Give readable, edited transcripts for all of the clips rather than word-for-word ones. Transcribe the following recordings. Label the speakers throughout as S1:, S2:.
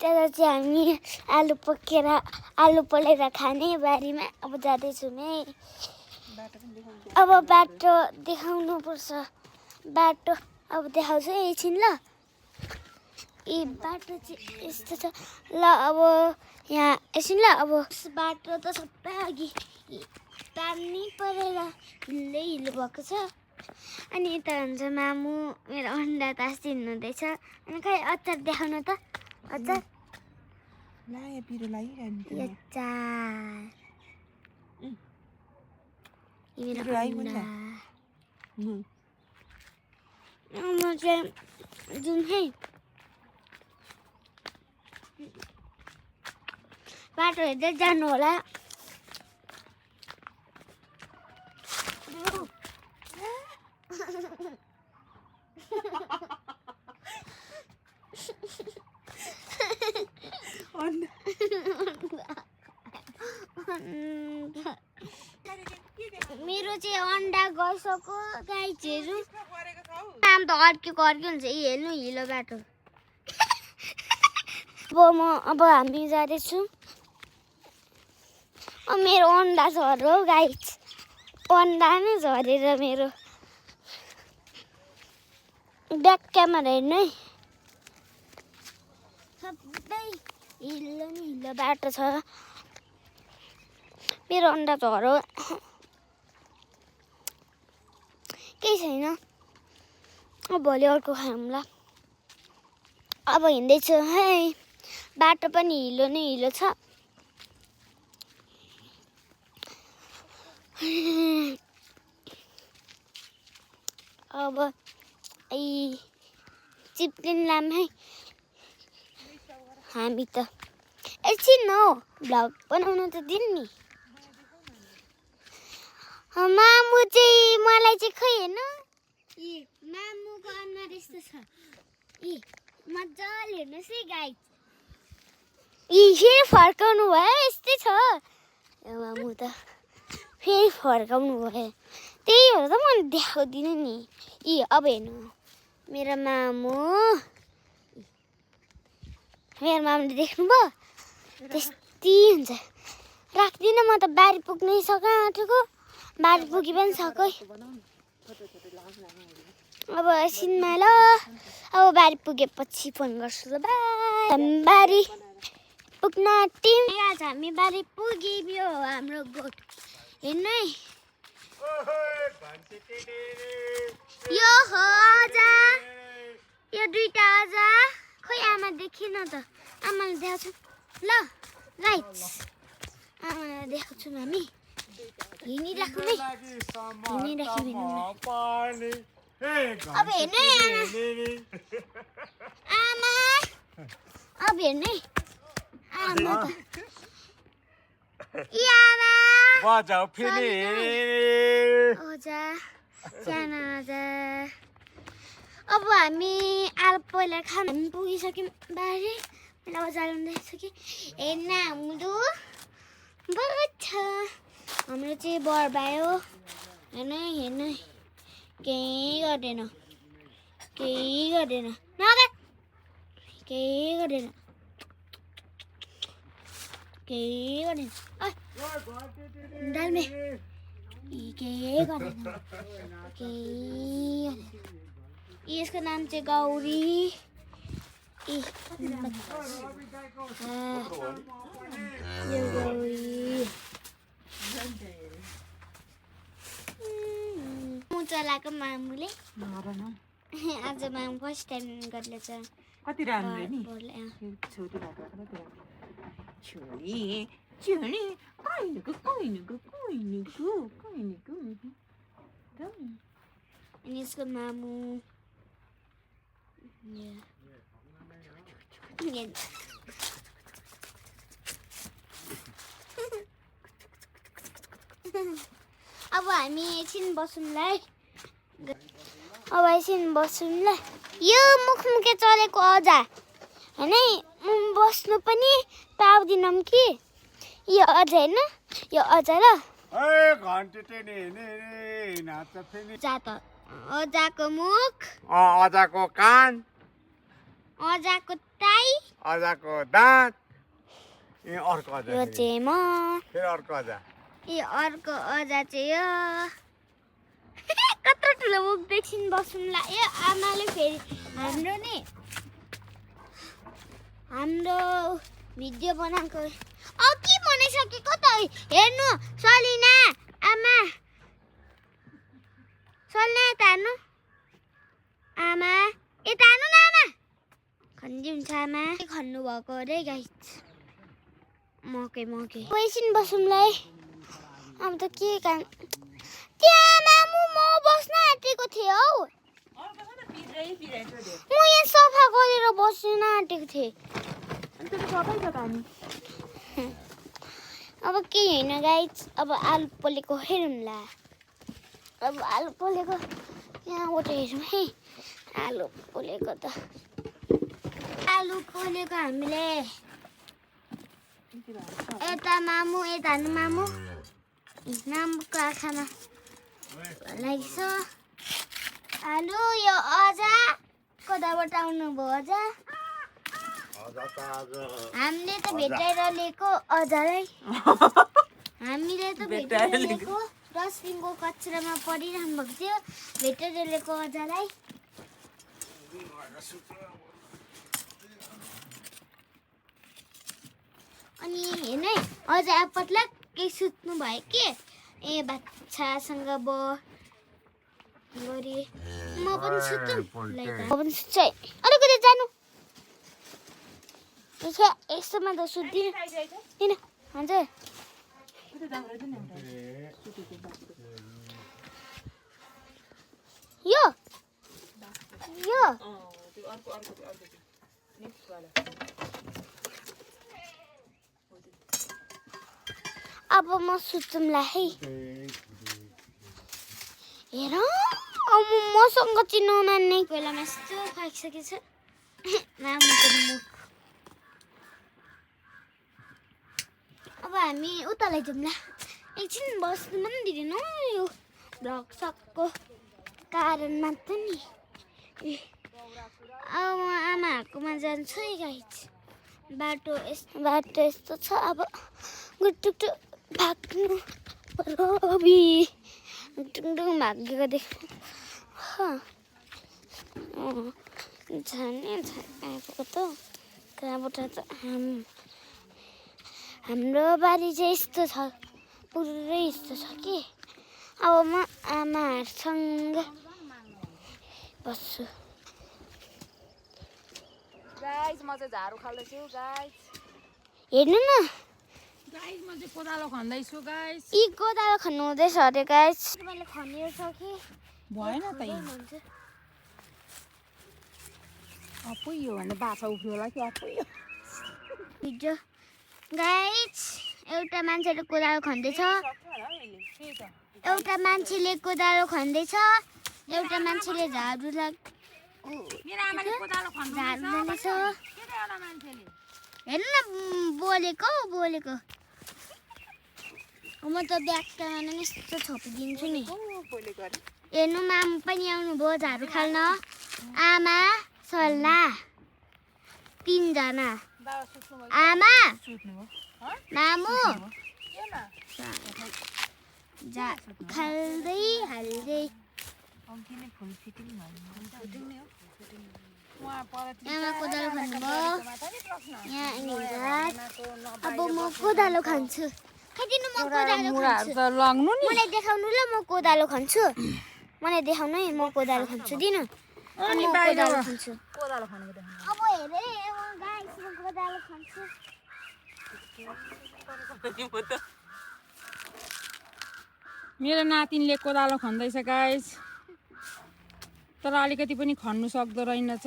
S1: तर चाहिँ हामी आलु पोलेर खाने बारीमा अब जाँदैछौँ है। अब बाटो देखाउनुपर्छ। बाटो अब देखाउँछु एकछिन ल। यी बाटो चाहिँ यस्तो छ ल। अब यहाँ एकछिन ल। अब बाटो त सबै अघि पानी परेर हिलो भएको छ। अनि यता हुन्छ मामु मेरो अन्डा तासिनु हुँदैछ। अनि खै अचार देखाउन त। अचार
S2: लाया पिरो लागिरहनु
S1: यो अचार मेरो अन्डा म चाहिँ जुन है बाटो हेर्दै जानु होला। मेरो चाहिँ अन्डा गइसक्यो गाइजहरू। नाम त अर्केको हुन्छ हेर्नु हिलो बाटो। अब हामी जाँदैछौँ। मेरो अन्डा झर्यो गाइज। अन्डा नै झरेर मेरो ब्याक क्यामेरा हेर्नु है। सबै हिलो नि हिलो बाटो छ। मेरो अन्डा झर्यो। केही छैन। अब भोलि अर्को खाउँला। अब हिँड्दैछु है। बाटो पनि हिलो नै हिलो छ। अब चिप्लिन्लाम है हामी त। एकछिन हो भ्लग बनाउनु त दिनु नि। मामु चाहिँ मलाई चाहिँ खै हेर्न मामुको अनुहार यस्तो छ। मजाले हेर्नुहोस् है गाइज। फेरि फर्काउनु भयो यस्तै छ। मामु त फेरि फर्काउनु भयो। त्यही भएर त मैले देखाउँदिनँ नि। अब हेर्नु मेरो मामु। मेरो मामुले देख्नुभयो त्यस्तै हुन्छ। राख्दिनँ म त। बारी पुग्नै आँटेको। बारी पुगी पनि सक्यो। अब एकछिनमा ल। अब बारी पुगेपछि फोन गर्छु ल। बाई। बारी पुग्न टिम आज हामी बारी पुग्यो। हाम्रो गोठ हेर्नु है। यो हो आजा। यो दुईटा आजा। खोइ आमा देखिन त। आमाले देखाउँछु ल गाइज। आमालाई देखाउँछौँ हामी। हिँडिराख्नु है। हिँडिराख्नु अब हेर्नु है आमा। अब हेर्नु है आमा त। आमा
S3: बजाऊ फेरि।
S1: आजा सानो आजा। अब हामी आलु पहिला खाना हामी पुगिसक्यौँ बारी। मैले बजार हुँदैछ कि हेर्न हाम्रो बहुत छ। हाम्रो चाहिँ बर्बायो हेर्नु केही गर्दैन। केही गर्दैन केही गर्दैन। केही गर्दैन। डाल्मे केही गर्दैन। केही गर्दैन। यसको नाम चाहिँ गौरी। यो गौरी चलाएको मामुले। आज मामु फर्स्ट टाइम गर्दैछ।
S2: कति राम्रो नि छोरी भएको छोरी छोरी कहिलेको
S1: अनि यसको मामु अब हामी एकछिन बसौँला। अब एकछिन बसौँ ल। यो मुखमुखे चलेको अजा होइन बस्नु पनि पाउँदिनौँ कि। यो अजा होइन यो अजा ल। अजाको मुख
S3: अजाको कान
S1: अजाको टाई
S3: अजाको दाँत ए अर्को अजा
S1: यो चाहिँ म
S3: फेरि अर्को अजा
S1: ए अर्को अजा चाहिँ यो कत्रो ठुलो मुख देखिन बस्नुला ए आमाले फेरि हाम्रो भिडियो बनाएको के बनाइसकेको त हेर्नु सलिना आमा सलिना यता हेर्नु आमा यता हेर्नु न आमा खन्जी हुन्छ आमा खन्नु भएको अरे गाइस मकै पैसिन बसौँलाई अब त के काम त्यहाँ मामु म बस्न आँटेको थिएँ हौ म यहाँ सफा गरेर बस्न आँटेको थिएँ अब के होइन गाइस अब आलु पोलेको हेरौँला अब आलु पोलेको यहाँबाट हेरौँ है आलु पोलेको त आलु पोलेको हामीले यता मामु यता मामु मामुको आँखामा लाग्छ आलु यो अजा कताबाट आउनुभयो अजा हामीले त भेटाएर लिएको अजालाई हामीले त भेटाएर लिएको डस्टबिनको कचरामा परिरहनु भएको थियो भेटेर लिएको अजालाई अनि हेर्नु है अझै आपतलाई केही सुत्नु भयो के ए बाछासँग गरी म पनि सुत्छु है अलिकति जानु यस्तोमा त सुत्दिनँ किन हजुर यो अब म सुत्नुलाई है हेर मसँग चिन्नु मान्ने बेलामा यस्तो खाइसकेको छ मामुको मुख अब हामी उतालाई जाउँला एकछिन बस्नु पनि दिँदैन यो भ्लग सकको कारणमा त नि अब म आमाहरूकोमा जान्छु है गाइस बाटो यस्तो छ अब गुटुक भाग्नु पर्यो टुङटुङ भागेको देख्नु झन् आएको त कहाँबाट त हाम्रो बारी चाहिँ यस्तो छ पुरै यस्तो छ कि अब म आमाहरूसँग बस्छु
S4: गाइस म चाहिँ झाडु खाल्दैछु गाइस
S1: हेर्नु न
S4: गाइस म चाहिँ कोदालो खन्दैछु गाइस
S1: यी कोदालो खन्नु हुँदैछ अरे गाइस तपाईँले खनेर छ कि
S4: भएन त अपुइ यो भने बाछा उफ्रियो होला कि अपुइ
S1: हिजो गाइस एउटा मान्छेले कोदालो खन्दैछ एउटा मान्छेले कोदालो खन्दैछ एउटा मान्छेले झाडु लाग्दैछ हेर्नु न बोलेको म त ब्यागमा यस्तो छोपिदिन्छु नि हेर्नु मामु पनि आउनुभयो झाडु खाल्न आमा सल्ला 3 जना आमा मामु खाल्दै हाल्दै यहाँ कोदालो खानुभयो यहाँ अब म कोदालो खान्छु खाइदिनु म कोदालो खान्छु मलाई देखाउनु ल म कोदालो खान्छु मलाई देखाउनु है म कोदालो खान्छु दिनु अनि कोदालो खान्छु अब हेरे गाइस म कोदालो खान्छु
S4: मेरो नातिनले कोदालो खन्दैछ गाइस तर अलिकति पनि खन्नु सक्दो रहेनछ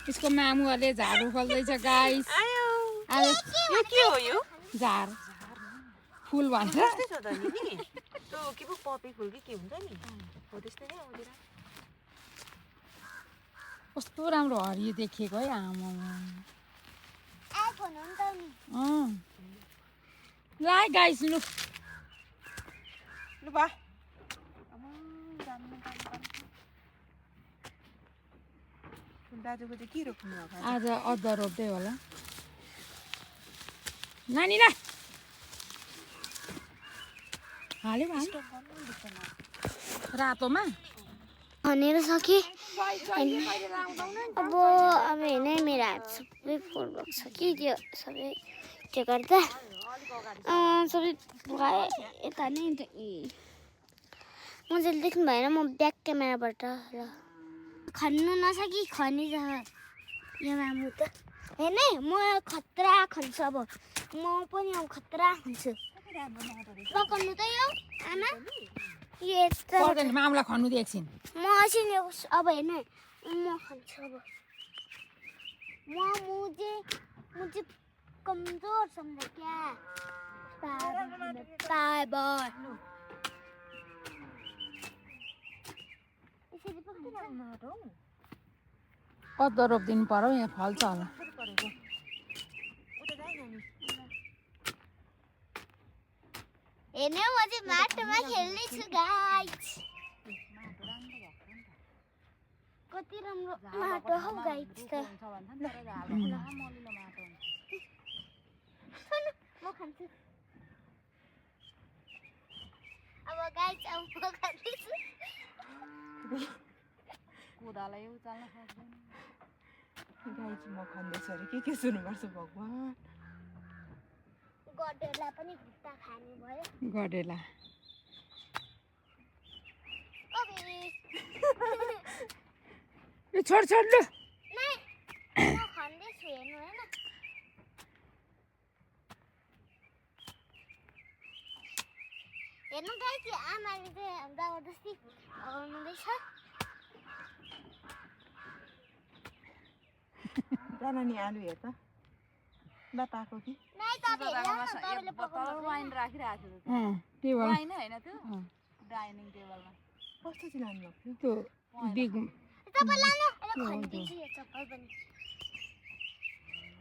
S4: यसको मामुहरूले झाडु खोल्दैछ गाइस
S2: यो के हो यो
S4: झार फुल भन्छ
S2: त्यो के पो पपी फुल कि के हुन्छ नि हो त्यस्तै नै आउँदैन
S4: कस्तो राम्रो हरियो देखिएको है आमा
S1: आइफोन हो नि त नि
S4: ल गाइस लु
S2: बा दाजुको चाहिँ के रोप्नु भएको
S4: आज अदुवा रोप्दै होला नानीलाई हाल्यो रातोमा
S1: भनेर सके अब होइन मेरो हात सबै फोहोर भएको छ कि त्यो सबै त्यो गर्दा सबै भए यता नै मजाले देख्नु भएन म ब्याक क्यामेराबाट ल खन्नु नसकी खनि यो मामु त हेर्ने म खतरा खन्छु अब म पनि अब खतरा खन्छु पकाउनु त यो आमा यो यस्तो
S4: मामलाई खन्नु दे एकछिन
S1: म एकछिन अब हेर्नु म खन्छु अब मुझे कमजोर समझे क्या बाय बाय
S4: अदुवा रोपिदिनु पर्यो यहाँ फल्छ होला
S1: हेर्नु म चाहिँ माटोमा खेल्दैछु गाइस कति राम्रो माटो हौ गाइस त म खान्छु अब गाइस अब म खान्दैछु
S4: कुदालाई उचाल्न सक्दैन
S2: गाई चाहिँ म खन्दैछु अरे के सुन्नुपर्छ भगवान्
S1: गडेला पनि खुट्टा खाने भयो
S4: गडेला छोड छोड लु
S1: म खन्दैछु हेर्नु होइन हेर्नु गाइस आमाले चाहिँ जबरजस्ती गर्नुहुँदैछ
S2: जान नि आलु हेर त बापाको कि
S4: टेबल
S2: कस्तो चाहिँ लानु भएको
S4: त्यो बिग
S1: तपाईँ लानु यसलाई खनिदिन्छु यो चप्पल पनि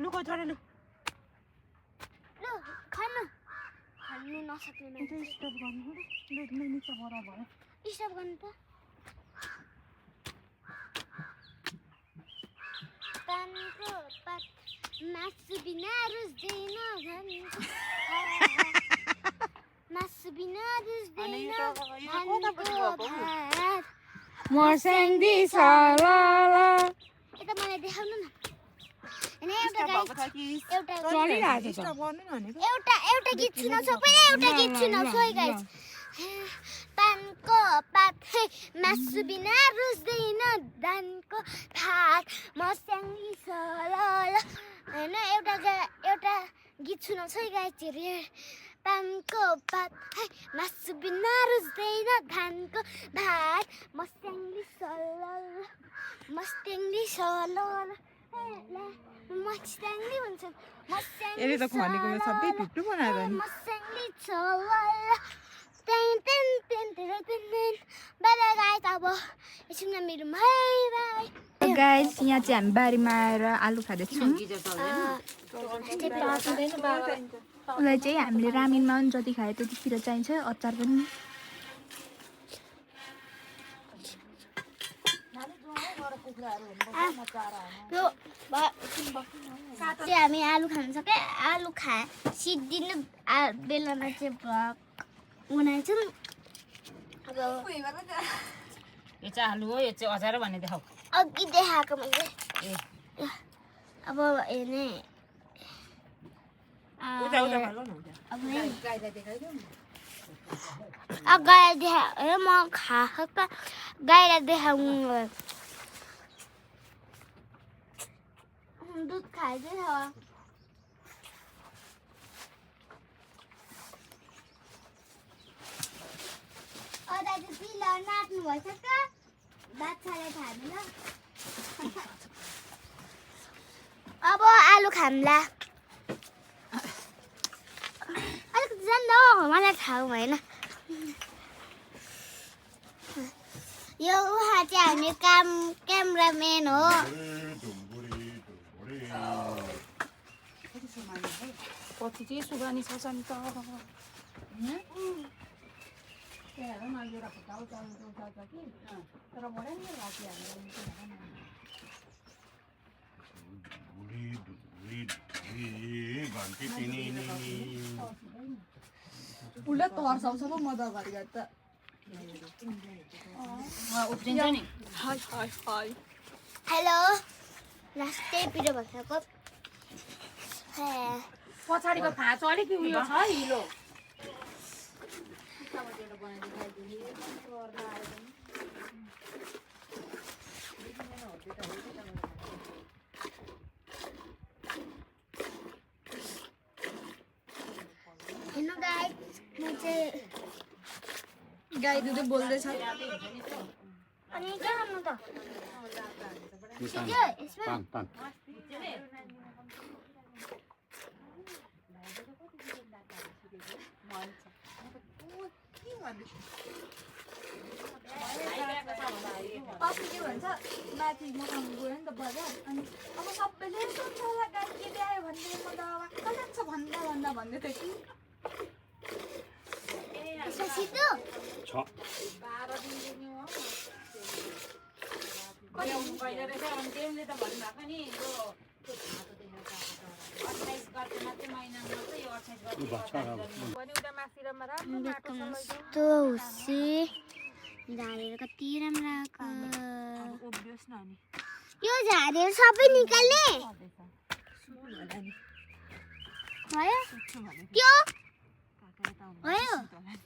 S2: लु छोरा लु
S1: लु खन्नु खन्नु नसक्ने मान्छे
S2: स्टप गर्नु लु निचा बरा भयो
S1: स्टप गर्नु त पानको पात मासु बिना रुच्दैन धनको मासु बिना रुच्दैन धनको भात
S4: मस्याङ्दी सलाला
S1: यता मलाई देखाउनु न हैन एउटा गाइस एउटा
S4: चलिरहेको छ
S2: स्टप गर्नु न भनेको
S1: एउटा गीत सुनाउँछु पहिला एउटा गीत सुनाउँछु है गाइस पानको पात मासु बिना रुच्दैन धानको भात मस्याङ्गी सलाला हैन एउटा गीत सुनाउँछु है गाइस हेरे पानको पात मासु बिना रुच्दैन धानको भात मस्याङ्गी सलाला मस्याङ्गी सलाला मस्याङ्गी भन्छ
S2: यसले त खनेको सबै टुट्टु बनाएर नि
S1: मस्याङ्गी सलाला ten ten ten ten ten bye bye guys अब एकछिन मेरो बाई बाई
S5: गाइस यहाँ चाहिँ हामी बारीमा आएर आलु खाँदैछौँ उसलाई चाहिँ हामीले रामेनमा पनि जति खायो त्यतिखेर चाहिन्छ अचार पनि
S1: हामी आलु खान सक्यो आलु खाए सिद्धिनु बेलामा चाहिँ बनाउँछौँ अब
S4: यो चाहिँ आलु हो यो चाहिँ अचार भन्ने देखाऊ
S1: अघि देखाएको मैले अब हेर्ने गाई देखा म खाएको गाईलाई देखाउनु दुध खाइदिन्छ दाजु पिला नाच्नु भइसक्छ बाच्छाले खानु ल अब आलु खाम्ला अलिकति जान्न मलाई थाहा भएन यो उहाँ चाहिँ हामी क्यामेराम्यान हो
S4: पछि चाहिँ सुगानी छ नि त
S5: उसले तर्साउँछ पो म त घरि त
S4: उफ्रिन्छ नि
S5: हाय हाय हाय
S1: हेलो लास्टै पिरो भइसक्यो
S4: पछाडिको फाँचो अलिक उयो छ हिलो
S1: हेर्नु गाइस म चाहिँ
S5: गाई दुधै बोल्दैछ
S1: अनि के गर्नु त
S3: पान पान
S5: अस्ति के भन्छ माथि मसँग गयो नि त बजार अनि अब सबैले सोध्छ होला गाई के ल्यायो भन्ने म त वाक्क लाग्छ भन्दा भन्दै थियो कि
S1: सिधो
S3: छ
S4: कहिले रहेछ अनि त्यसले त भन्नुभएको नि यो 28 गते मात्रै महिनामा मात्रै यो 28 गते
S2: पनि उता मासिरामा राम्रो माटो छ लैजाऊ
S1: कस्तो हुसी झारेर कति राम्रो आएको
S2: ओब्भियस न अनि
S1: यो झारेर सबै निकाल्ने भयो
S2: सुत्छु भने
S1: त्यो
S2: काका यता आउनु
S1: भयो
S2: होला नि